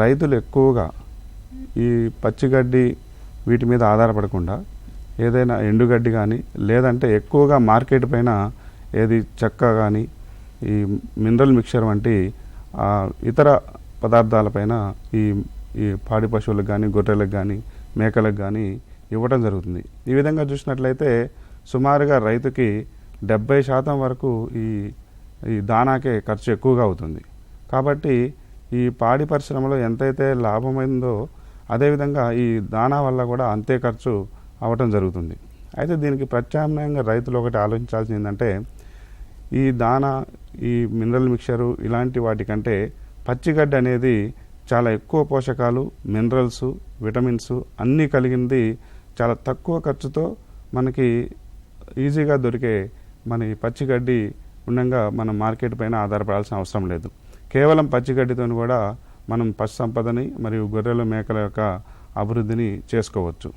రైతులు ఎక్కువగా ఈ పచ్చిగడ్డి వీటి మీద ఆధారపడకుండా ఏదైనా ఎండుగడ్డి కానీ లేదంటే ఎక్కువగా మార్కెట్ పైన ఏది చెక్క కానీ ఈ మినరల్ మిక్చర్ వంటి ఇతర పదార్థాలపైన ఈ ఈ పాడి పశువులకు కానీ గొర్రెలకు కానీ మేకలకు కానీ ఇవ్వడం జరుగుతుంది. ఈ విధంగా చూసినట్లయితే సుమారుగా రైతుకి 70% వరకు ఈ ఈ దానాకే ఖర్చు ఎక్కువగా అవుతుంది. కాబట్టి ఈ పాడి పరిశ్రమలో ఎంతైతే లాభమైందో అదేవిధంగా ఈ దానా వల్ల కూడా అంతే ఖర్చు అవ్వటం జరుగుతుంది. అయితే దీనికి ప్రత్యామ్నాయంగా రైతులు ఒకటి ఆలోచించాల్సింది ఏంటంటే ఈ దానా ఈ మినరల్ మిక్చరు ఇలాంటి వాటికంటే పచ్చిగడ్డి అనేది చాలా ఎక్కువ పోషకాలు, మినరల్స్, విటమిన్స్ అన్నీ కలిగింది. చాలా తక్కువ ఖర్చుతో మనకి ఈజీగా దొరికే మన ఈ పచ్చిగడ్డి ఉండగా మనం మార్కెట్ పైన ఆధారపడాల్సిన అవసరం లేదు. కేవలం పచ్చిగడ్డితో కూడా మనం పశు సంపదని మరియు గొర్రెల మేకల యొక్క అభివృద్ధిని చేసుకోవచ్చు.